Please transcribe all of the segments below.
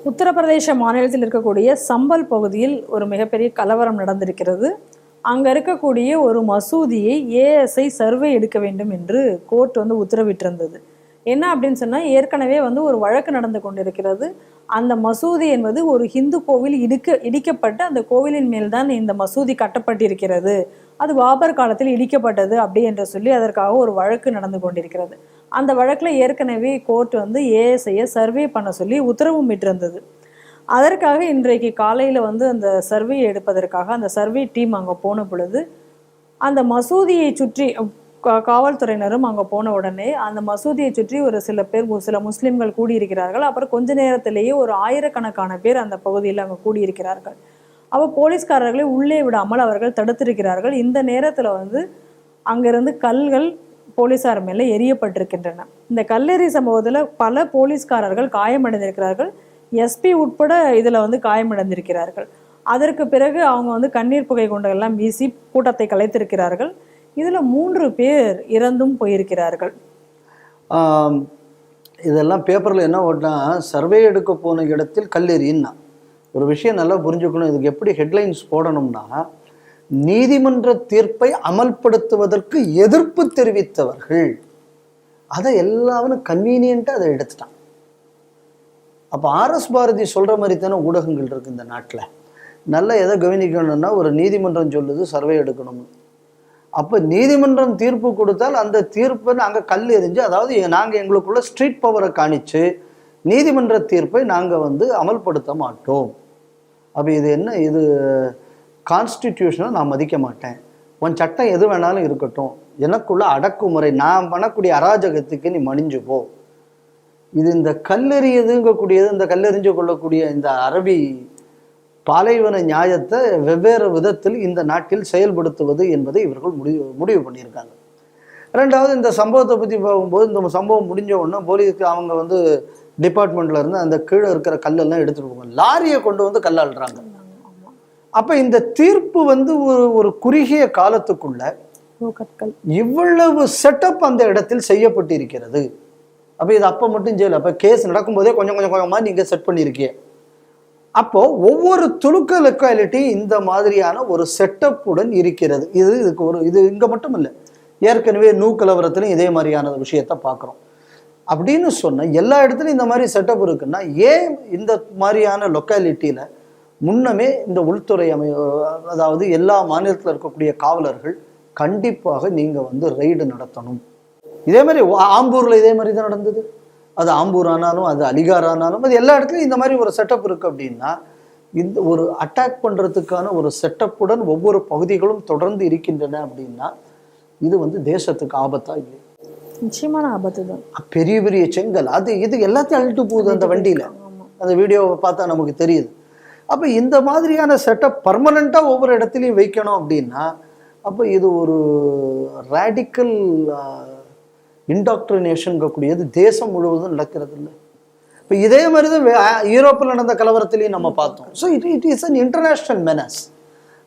உத்தரப்பிரதேச மாநிலத்தில் இருக்கக்கூடிய சம்பல் பகுதியில் ஒரு மிகப்பெரிய கலவரம் நடந்திருக்கிறது. அங்கே இருக்கக்கூடிய ஒரு மசூதியை ஏஎஸ்ஐ சர்வே எடுக்க வேண்டும் என்று கோர்ட் உத்தரவிட்டிருந்தது. என்ன அப்படின்னு சொன்னால், ஏற்கனவே ஒரு வழக்கு நடந்து கொண்டிருக்கிறது. அந்த மசூதி என்பது ஒரு ஹிந்து கோவில் இடிக்கப்பட்டு அந்த கோவிலின் மேல்தான் இந்த மசூதி கட்டப்பட்டிருக்கிறது, அது பாபர் காலத்தில் இடிக்கப்பட்டது அப்படி என்று சொல்லி அதற்காக ஒரு வழக்கு நடந்து கொண்டிருக்கிறது. அந்த வழக்கில் ஏற்கனவே கோர்ட் ஏஎஸ்ஐயை சர்வே பண்ண சொல்லி உத்தரவும் இட்டிருந்தது. அதற்காக இன்றைக்கு காலையில் அந்த சர்வே எடுப்பதற்காக அந்த சர்வே டீம் அங்கே போன பொழுது அந்த மசூதியை சுற்றி காவல்துறையினரும் அங்கே போன உடனே அந்த மசூதியை சுற்றி சில முஸ்லிம்கள் கூடியிருக்கிறார்கள். அப்புறம் கொஞ்ச நேரத்திலேயே ஒரு ஆயிரக்கணக்கான பேர் அந்த பகுதியில் அங்கே கூடியிருக்கிறார்கள். அப்போ போலீஸ்காரர்களை உள்ளே விடாமல் அவர்கள் தடுத்திருக்கிறார்கள். இந்த நேரத்தில் அங்கிருந்து கல்கள் போலீஸார் மேலே எரியப்பட்டிருக்கின்றன. இந்த கல்லெறி சம்பவத்தில் பல போலீஸ்காரர்கள் காயமடைந்திருக்கிறார்கள். எஸ்பி உட்பட இதில் காயமடைந்திருக்கிறார்கள். அதற்கு பிறகு அவங்க கண்ணீர் புகை குண்டுகள்லாம் வீசி கூட்டத்தை கலைத்திருக்கிறார்கள். இதில் 3 பேர் இறந்தும் போயிருக்கிறார்கள். இதெல்லாம் பேப்பரில் என்ன ஓட்டினா, சர்வே எடுக்க போன இடத்தில் கல்லெறின்னா ஒரு விஷயம் நல்லா புரிஞ்சுக்கணும். இதுக்கு எப்படி ஹெட்லைன்ஸ் போடணும்னா, நீதிமன்ற தீர்ப்பை அமல்படுத்துவதற்கு எதிர்ப்பு தெரிவித்தவர்கள், அதை எல்லாரும் கன்வீனியன்ட்டாக அதை எடுத்துட்டான். அப்போ ஆர்எஸ் பாரதி சொல்கிற மாதிரி தானே ஊடகங்கள் இருக்குது இந்த நாட்டில். நல்லா எதை கவனிக்கணும்னா, ஒரு நீதிமன்றம் சொல்லுது சர்வே எடுக்கணும்னு. அப்போ நீதிமன்றம் தீர்ப்பு கொடுத்தால் அந்த தீர்ப்பை நாங்கள் கல் எறிஞ்சு, அதாவது நாங்கள் எங்களுக்குள்ள ஸ்ட்ரீட் பவரை காணிச்சு நீதிமன்ற தீர்ப்பை நாங்கள் அமல்படுத்த மாட்டோம். அப்போ இது என்ன, இது கான்ஸ்டிடியூஷனை நான் மதிக்க மாட்டேன், உன் சட்டம் எது வேணாலும் இருக்கட்டும், எனக்குள்ள அடக்குமுறை, நான் பண்ணக்கூடிய அராஜகத்துக்கு நீ மணிஞ்சு போ. இது இந்த கல்லெறியதுங்கக்கூடியது, இந்த கல்லெறிஞ்சு கொள்ளக்கூடிய இந்த அரபி பாலைவன நியாயத்தை வெவ்வேறு விதத்தில் இந்த நாட்டில் செயல்படுத்துவது என்பதை இவர்கள் முடிவு பண்ணியிருக்காங்க. ரெண்டாவது, இந்த சம்பவத்தை பற்றி பார்க்கும்போது, இந்த சம்பவம் முடிஞ்ச உடனே போலீஸ்க்கு அவங்க டிபார்ட்மெண்ட்ல இருந்து அந்த கீழே இருக்கிற கல்லெல்லாம் எடுத்துட்டு போவாங்க, லாரியை கொண்டு கல்லாடுறாங்க. அப்ப இந்த தீர்ப்பு ஒரு குறுகிய காலத்துக்குள்ள இவ்வளவு செட்டப் அந்த இடத்தில் செய்யப்பட்டிருக்கிறது. அப்ப இது அப்ப மட்டும் செய்யல, அப்ப கேஸ் நடக்கும்போதே கொஞ்சம் கொஞ்சமா நீங்க செட் பண்ணிருக்கீங்க. அப்போ ஒவ்வொரு துலுக்க லொக்காலிட்டி இந்த மாதிரியான ஒரு செட்டப்புடன் இருக்கிறது. இது இங்க மட்டும் இல்லை, ஏற்கனவே கலவரத்திலும் இதே மாதிரியான விஷயத்த பார்க்குறோம். அப்படின்னு சொன்ன எல்லா இடத்துலையும் இந்த மாதிரி செட்டப் இருக்குன்னா, ஏன் இந்த மாதிரியான லொக்காலிட்டியில முன்னமே இந்த உள்துறை அதாவது எல்லா மாநிலத்தில் இருக்கக்கூடிய காவலர்கள் கண்டிப்பாக நீங்க ரெய்டு நடத்தணும். இதே மாதிரி ஆம்பூர்ல இதே மாதிரி தான் நடந்தது. அது ஆம்பூர் ஆனாலும் அது அலிகார் ஆனாலும் அது எல்லா இடத்துலையும் இந்த மாதிரி ஒரு செட்டப் இருக்கு. அப்படின்னா இந்த ஒரு அட்டாக் பண்றதுக்கான ஒரு செட்டப்புடன் ஒவ்வொரு பகுதிகளும் தொடர்ந்து இருக்கின்றன. அப்படின்னா இது தேசத்துக்கு ஆபத்தா இல்லை? நிச்சயமான ஆபத்து தான். பெரிய பெரிய செங்கல் அது இது எல்லாத்தையும் அழிட்டு போகுது அந்த வண்டியில. அந்த வீடியோவை பார்த்தா நமக்கு தெரியுது. அப்ப இந்த மாதிரியான செட்டப் பர்மனண்டா ஒவ்வொரு இடத்துலையும் வைக்கணும். அப்படின்னா அப்ப இது ஒரு ரேடிக்கல் இன்டாக்ட்ரினேஷன் கூடியது தேசம் முழுவதும் நடக்கிறது இல்லை. இப்போ இதே மாதிரி தான் யூரோப்பில் நடந்த கலவரத்திலையும் நம்ம பார்த்தோம். So it is an international menace.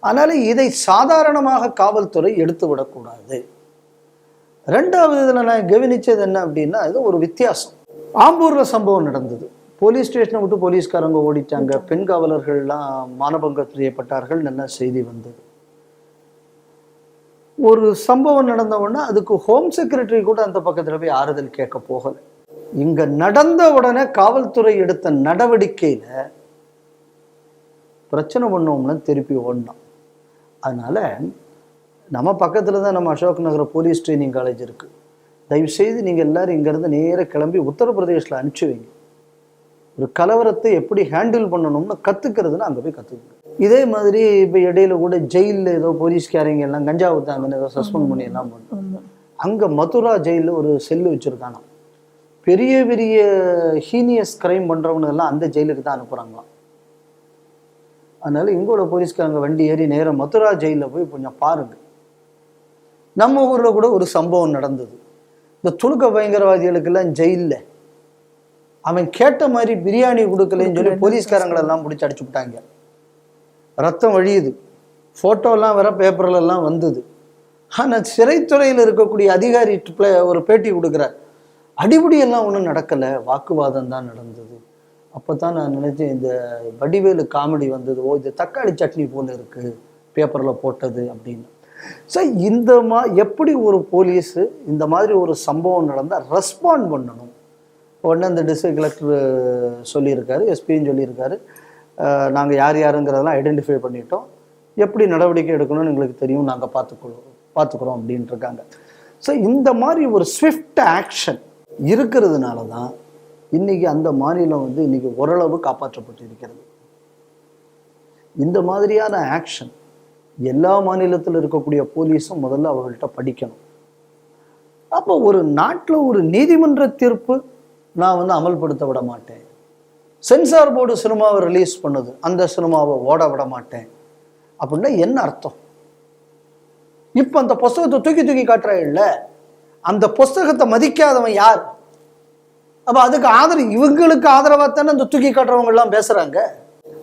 அதனால இதை சாதாரணமாக காவல்துறை எடுத்து விடக்கூடாது. ரெண்டாவது இதில் நான் கவனிச்சது என்ன அப்படின்னா, இது ஒரு வித்தியாசம். ஆம்பூர்ல சம்பவம் நடந்தது, போலீஸ் ஸ்டேஷனை விட்டு போலீஸ்காரங்க ஓடிட்டாங்க, பெண் காவலர்கள்லாம் மானபங்கம் செய்யப்பட்டார்கள், நல்ல செய்தி வந்தது. ஒரு சம்பவம் நடந்த உடனே அதுக்கு ஹோம் செக்ரட்டரி கூட அந்த பக்கத்துல போய் ஆறுதல் கேட்க போகல. இங்க நடந்த உடனே காவல்துறை எடுத்த நடவடிக்கையில பிரச்சனை பண்ணோம்னா திருப்பி ஓடணும். அதனால நம்ம பக்கத்துல தான் நம்ம அசோக் நகர போலீஸ் ட்ரைனிங் காலேஜ் இருக்கு. தயவு செய்து நீங்க எல்லாரும் இங்க இருந்து நேர கிளம்பி உத்தரப்பிரதேசில் அனுப்பிச்சு வைங்க. ஒரு கலவரத்தை எப்படி ஹேண்டில் பண்ணணும்னு கத்துக்கிறதுன்னு அங்க போய் கத்துக்கணும். இதே மாதிரி இப்ப இடையில கூட ஜெயிலில் ஏதோ போலீஸ்காரங்க எல்லாம் கஞ்சா ஊத்தாங்கன்னு ஏதோ சஸ்பெண்ட் பண்ணி எல்லாம் பண்ணும். அங்க மதுரா ஜெயிலில் ஒரு செல்லு வச்சிருக்கானா, பெரிய பெரிய ஹீனியஸ் கிரைம் பண்றவங்க எல்லாம் அந்த ஜெயிலுக்கு தான் அனுப்புறாங்களாம். அதனால இங்கோட போலீஸ்காரங்க வண்டி ஏறி நேரம் மதுரா ஜெயிலில் போய் கொஞ்சம் பாருங்க. நம்ம ஊர்ல கூட ஒரு சம்பவம் நடந்தது. இந்த துணுக்க பயங்கரவாதிகளுக்கெல்லாம் ஜெயிலில் அவன் கேட்ட மாதிரி பிரியாணி கொடுக்கலன்னு சொல்லி போலீஸ்காரங்களெல்லாம் பிடிச்சி அடிச்சு விட்டாங்க. ரத்தம் வழியுது, ஃபோட்டோலாம் வேற பேப்பர்லாம் வந்தது. ஆனால் சிறைத்துறையில் இருக்கக்கூடிய அதிகாரி ஒரு பேட்டி கொடுக்குறார், அடிபடியெல்லாம் ஒன்றும் நடக்கலை, வாக்குவாதம் தான் நடந்தது அப்போ தான் நான் நினைச்சேன் இந்த வடிவேலு காமெடி வந்தது, ஓ இது தக்காளி சட்னி போல இருக்கு பேப்பரில் போட்டது அப்படின்னு. ஸோ எப்படி ஒரு போலீஸு இந்த மாதிரி ஒரு சம்பவம் நடந்தால் ரெஸ்பாண்ட் பண்ணணும். உடனே அந்த டிஸ்ட்ரிக்ட் கலெக்டர் சொல்லியிருக்காரு, எஸ்பியும் சொல்லியிருக்காரு, நாங்கள் யார் யாருங்கிறதெல்லாம் ஐடென்டிஃபை பண்ணிட்டோம், எப்படி நடவடிக்கை எடுக்கணும்னு எங்களுக்கு தெரியும், நாங்கள் பார்த்துக்குறோம் அப்படின்ட்டு இருக்காங்க. ஸோ இந்த மாதிரி ஒரு ஸ்விஃப்ட் ஆக்ஷன் இருக்கிறதுனால தான் இன்னைக்கு அந்த மாநிலம் வந்து இன்னைக்கு ஓரளவு காப்பாற்றப்பட்டு இருக்கிறது. இந்த மாதிரியான ஆக்ஷன் எல்லா மாநிலத்தில் இருக்கக்கூடிய போலீஸும் முதல்ல அவர்கள்ட்ட படிக்கணும். அப்போ ஒரு நாட்டில் ஒரு நீதிமன்ற தீர்ப்பு நான் வந்து அமல்படுத்த விட மாட்டேன், சென்சார் போர்டு சினிமாவை ரிலீஸ் பண்ணுது, அந்த சினிமாவை ஓட விட மாட்டேன் அப்படின்னா என்ன அர்த்தம்? இப்போ அந்த புஸ்தகத்தை தூக்கி காட்டுறா இல்லை, அந்த புஸ்தகத்தை மதிக்காதவன் யார்? அப்போ அதுக்கு இவங்களுக்கு ஆதரவாக தானே அந்த தூக்கி காட்டுறவங்க எல்லாம் பேசுறாங்க.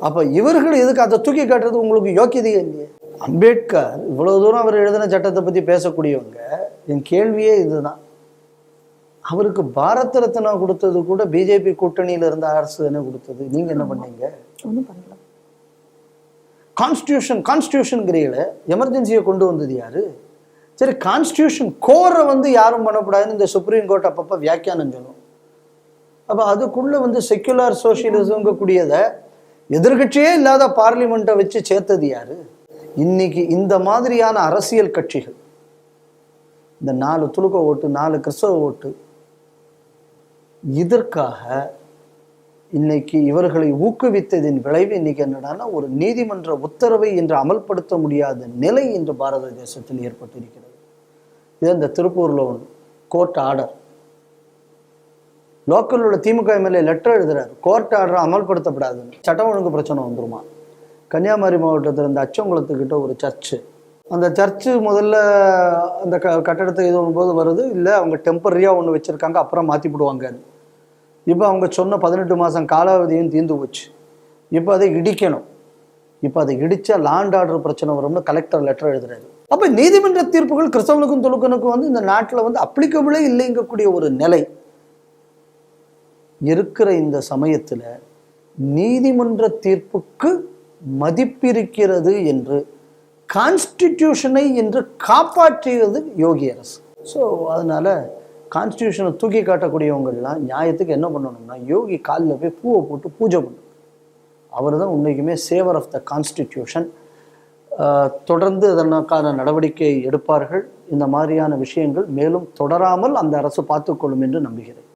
அப்போ இவர்கள் எதுக்கு அதை தூக்கி காட்டுறது? உங்களுக்கு யோக்கியதையே இல்லையே. அம்பேத்கர் இவ்வளவு தூரம் அவர் எழுதின சட்டத்தை பத்தி பேசக்கூடியவங்க, என் கேள்வியே இதுதான், அவருக்கு பாரத ரத்னா கொடுத்தது கூட பிஜேபி கூட்டணியில இருந்த அரசு என்ன கொடுத்தது? நீங்க என்ன பண்ணீங்க? ஒன்றும் பண்ணல. கான்ஸ்டியூஷன்ங்கிறீங்கள எமர்ஜென்சியை கொண்டு வந்தது யாரு? சரி, கான்ஸ்டியூஷன் கோரை வந்து யாரும் பண்ணக்கூடாதுன்னு இந்த சுப்ரீம் கோர்ட் அப்பப்போ வியாக்கியானம் சொல்லும். அப்போ அதுக்குள்ள வந்து செக்யுலர் சோசியலிசம் கூடியதை எதிர்கட்சியே இல்லாத பார்லிமெண்ட்டை வச்சு சேர்த்தது யாரு? இன்னைக்கு இந்த மாதிரியான அரசியல் கட்சிகள், இந்த 4 துலுக்க ஓட்டு, 4 கிறிஸ்தவ ஓட்டு, இதற்காக இன்னைக்கு இவர்களை ஊக்குவித்ததின் விளைவு இன்னைக்கு என்னடான்னா ஒரு நீதிமன்ற உத்தரவை இன்று அமல்படுத்த முடியாத நிலை இன்று பாரத தேசத்தில் ஏற்பட்டிருக்கிறது. இது இந்த திருப்பூர்ல ஒன்று கோர்ட் ஆர்டர், லோக்கல் உள்ள திமுக எம்எல்ஏ லெட்டர் எழுதுறாரு, கோர்ட் ஆர்டர் அமல்படுத்தப்படாதுன்னு. சட்டம் ஒழுங்கு பிரச்சனை வந்துருமா? கன்னியாகுமரி மாவட்டத்தில் இருந்த அச்சங்குளத்துக்கிட்ட ஒரு சர்ச்சு, அந்த சர்ச்சு முதல்ல அந்த கட்டடத்தை இது போது வருது, இல்லை அவங்க டெம்பரரியாக ஒன்று வச்சுருக்காங்க, அப்புறம் மாற்றி விடுவாங்கன்னு. இப்போ அவங்க சொன்ன 18 மாதம் காலாவதியும் தீர்ந்து போச்சு. இப்போ அதை இடிக்கணும். இப்போ அதை இடித்தா லாண்ட் ஆர்டர் பிரச்சனை வரும்னு கலெக்டர் லெட்டர் எழுதுறாரு. அப்போ நீதிமன்ற தீர்ப்புகள் கிறிஸ்தவனுக்கும் துலுக்கனுக்கும் வந்து இந்த நாட்டில் வந்து அப்ளிகபிளே இல்லைங்கக்கூடிய ஒரு நிலை இருக்கிற இந்த சமயத்தில் நீதிமன்ற தீர்ப்புக்கு மதிப்பிருக்கிறது என்று கான்ஸ்டிடியூஷனை என்று காப்பாற்றியது யோகி அரசு. ஸோ அதனால கான்ஸ்டிடியூஷனை தூக்கி காட்டக்கூடியவங்கள்லாம் நியாயத்துக்கு என்ன பண்ணணும்னா யோகி காலில் போய் பூவை போட்டு பூஜை பண்ணணும். அவர் தான் உண்மைக்குமே சேவர் ஆஃப் த கான்ஸ்டிடியூஷன். தொடர்ந்து அதற்கான நடவடிக்கை எடுப்பார்கள். இந்த மாதிரியான விஷயங்கள் மேலும் தொடராமல் அந்த அரசு பார்த்துக்கொள்ளும் என்று நம்புகிறேன்.